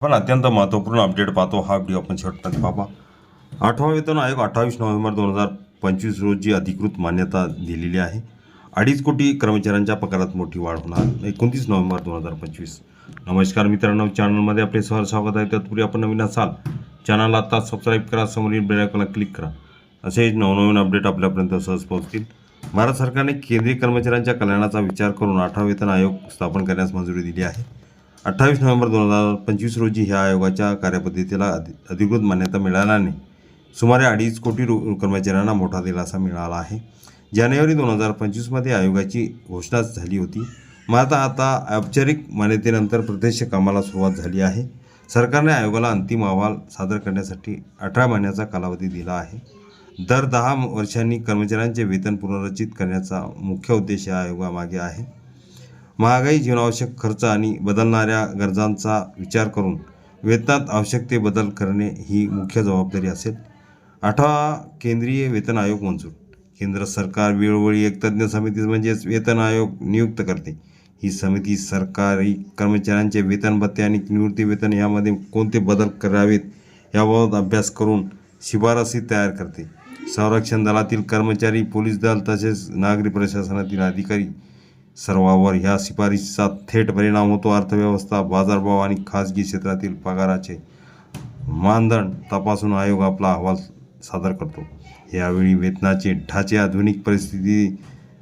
पण अत्यंत महत्त्वपूर्ण अपडेट पाहतो. हा व्हिडिओ आपण शेवटपर्यंत पाहा. 8वा वेतन आयोग 28 नोव्हेंबर 2025 रोजी अधिकृत मान्यता दिलेली आहे. 2.5 कोटी कर्मचाऱ्यांच्या पगारात मोठी वाढ होणार. 29 नोव्हेंबर 2025. नमस्कार मित्रांनो, चॅनलमध्ये आपले सहर्ष स्वागत आहे. तत्पूर्वी आपण नवीन असाल चॅनलला आता सबस्क्राईब करा, समोरील बेल आयकॉनला क्लिक करा. असेच नवनवीन अपडेट आपल्यापर्यंत सहज पोहोचतील. भारत सरकारने केंद्रीय कर्मचाऱ्यांच्या कल्याणाचा विचार करून 8वा वेतन आयोग स्थापन करण्यास मंजुरी दिली आहे. 28 नोव्हेंबर 2025 रोजी ह्या आयोगाच्या कार्यपद्धतीला अधिकृत मान्यता मिळाल्याने सुमारे 2.5 कोटी कर्मचाऱ्यांना मोठा दिलासा मिळाला आहे. जानेवारी 2025मध्ये आयोगाची घोषणा झाली होती. मात्र आता औपचारिक मान्यतेनंतर प्रत्यक्ष कामाला सुरुवात झाली आहे. सरकारने आयोगाला अंतिम अहवाल सादर करण्यासाठी 18 महिन्याचा कालावधी दिला आहे. दर 10 वर्षांनी कर्मचाऱ्यांचे वेतन पुनर्रचित करण्याचा मुख्य उद्देश या आयोगामागे आहे. महागाई, जीवनावश्यक खर्च आणि बदलणाऱ्या गरजांचा विचार करून वेतनात आवश्यक ते बदल करणे ही मुख्य जबाबदारी असेल. 8वा केंद्रीय वेतन आयोग मंजूर. केंद्र सरकार वेळोवेळी एक तज्ज्ञ समिती म्हणजेच वेतन आयोग नियुक्त करते. ही समिती सरकारी कर्मचाऱ्यांचे वेतन, भत्ते आणि निवृत्ती वेतन यामध्ये कोणते बदल करावेत याबाबत अभ्यास करून शिफारसी तयार करते. संरक्षण दलातील कर्मचारी, पोलीस दल तसेच नागरी प्रशासनातील अधिकारी सर्वांवर ह्या शिफारसीचा थेट परिणाम होतो. अर्थव्यवस्था, बाजारभाव आणि खाजगी क्षेत्रातील पगाराचे मानदंड तपासून आयोग आपला अहवाल सादर करतो. यावेळी वेतनाचे ढाचे आधुनिक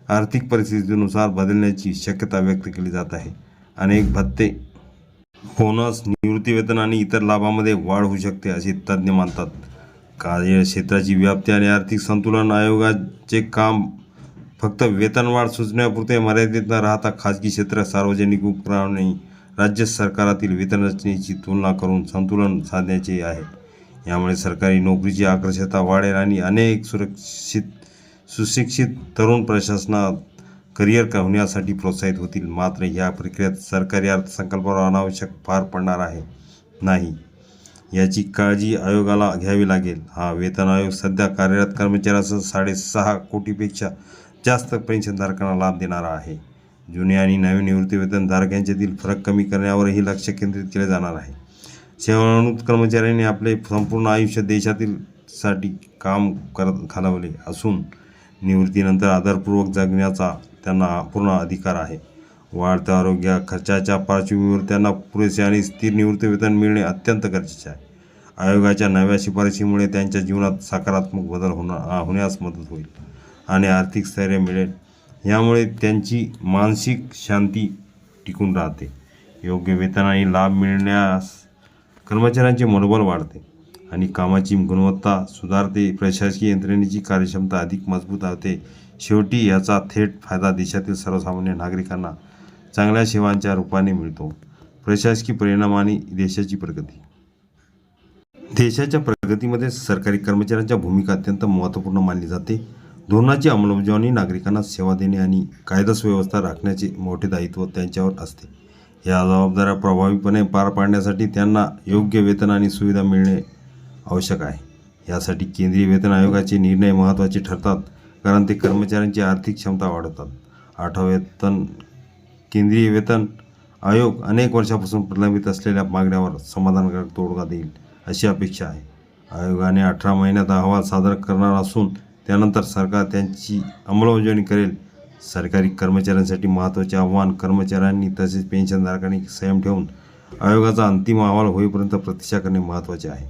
आर्थिक परिस्थितीनुसार बदलण्याची शक्यता व्यक्त केली जात आहे. अनेक भत्ते, बोनस, निवृत्ती वेतन आणि इतर लाभांमध्ये वाढ होऊ शकते असे तज्ज्ञ मानतात. कार्यक्षेत्राची व्याप्ती आणि आर्थिक संतुलन. आयोगाचे काम फक्त वेतनवाढ सुचण्यापुरते मर्यादित न राहता खाजगी क्षेत्र, सार्वजनिक उपक्रम, राज्य सरकारातील वेतन रचनेची तुलना करून संतुलन साधण्याचे आहे. यामुळे सरकारी नोकरीची आकर्षकता वाढेल आणि अनेक सुशिक्षित तरुण प्रशासनात करिअर होण्यासाठी प्रोत्साहित होतील. मात्र या प्रक्रियेत सरकारी अर्थसंकल्पावर अनावश्यक भार पडणार आहे नाही याची काळजी आयोगाला घ्यावी लागेल. हा वेतन आयोग सध्या कार्यरत कर्मचाऱ्यांसह 6.5 कोटीपेक्षा जास्त पेन्शनधारकांना लाभ देणारा आहे. जुने आणि नवीन निवृत्तीवेतनधारक यांच्यातील फरक कमी करण्यावरही लक्ष केंद्रित केले जाणार आहे. सेवानिवृत्त कर्मचाऱ्यांनी आपले संपूर्ण आयुष्य देशातील साठी काम घालवले असून निवृत्तीनंतर आदरपूर्वक जगण्याचा त्यांना पूर्ण अधिकार आहे. वाढत्या आरोग्य खर्चाच्या पार्श्वभूमीवर त्यांना पुरेसे आणि स्थिर निवृत्तीवेतन मिळणे अत्यंत गरजेचे आहे. आयोगाच्या नव्या शिफारशीमुळे त्यांच्या जीवनात सकारात्मक बदल होण्यास मदत होईल आणि आर्थिक स्थैर्य मिळेल. यामुळे त्यांची मानसिक शांती टिकून राहते. योग्य वेतन आणि लाभ मिळण्यास कर्मचाऱ्यांचे मनोबल वाढते आणि कामाची गुणवत्ता सुधारते. प्रशासकीय यंत्रणेची कार्यक्षमता अधिक मजबूत होते. शेवटी याचा थेट फायदा देशातील सर्वसामान्य नागरिकांना चांगल्या सेवांच्या रूपाने मिळतो. प्रशासकीय परिणाम आणि देशाची प्रगती. देशाच्या प्रगतीमध्ये सरकारी कर्मचाऱ्यांच्या भूमिका अत्यंत महत्त्वपूर्ण मानली जाते. धोरणाची अंमलबजावणी, नागरिकांना सेवा देणे आणि कायदा सुव्यवस्था राखण्याचे मोठे दायित्व त्यांच्यावर असते. या जबाबदाऱ्या प्रभावीपणे पार पाडण्यासाठी त्यांना योग्य वेतन आणि सुविधा मिळणे आवश्यक आहे. यासाठी केंद्रीय वेतन आयोगाचे निर्णय महत्त्वाचे ठरतात, कारण ते कर्मचाऱ्यांची आर्थिक क्षमता वाढवतात. 8वा केंद्रीय वेतन आयोग अनेक वर्षापासून प्रलंबित असलेल्या मागण्यांवर समाधानकारक तोडगा देईल अशी अपेक्षा आहे. आयोगाने 18 महिन्यात अहवाल सादर करणार असून त्यानंतर सरकार त्यांची अंमलबजावणी करेल. सरकारी कर्मचाऱ्यांसाठी महत्त्वाचे आव्हान. कर्मचाऱ्यांनी तसेच पेन्शनधारकांनी संयम ठेवून आयोगाचा अंतिम अहवाल होईपर्यंत प्रतीक्षा करणे महत्त्वाचे आहे.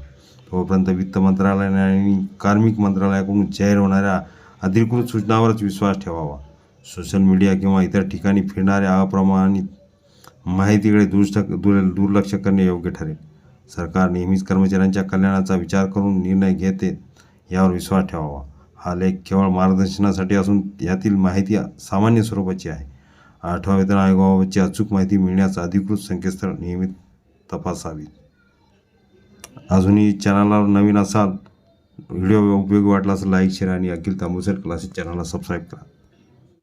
तोपर्यंत वित्त मंत्रालयाने आणि कार्मिक मंत्रालयाकडून जाहीर होणाऱ्या अधिकृत सूचनांवरच विश्वास ठेवावा. सोशल मीडिया किंवा इतर ठिकाणी फिरणाऱ्या अप्रमाणित माहितीकडे दुर्लक्ष करणे योग्य ठरेल. सरकार नेहमीच कर्मचाऱ्यांच्या कल्याणाचा विचार करून निर्णय घेते यावर विश्वास ठेवावा. हा लेख केवळ मार्गदर्शनासाठी असून यातील माहिती सामान्य स्वरूपाची आहे. 8वा वेतन आयोगाबाबतची अचूक माहिती मिळण्यास अधिकृत संकेतस्थळ नियमित तपासावी. अजूनही चॅनलला नवीन असाल, व्हिडिओ उपयोगी वाटला असेल लाईक, शेअर आणि अखिल तांबुसर क्लासेस चॅनलला सबस्क्राईब करा.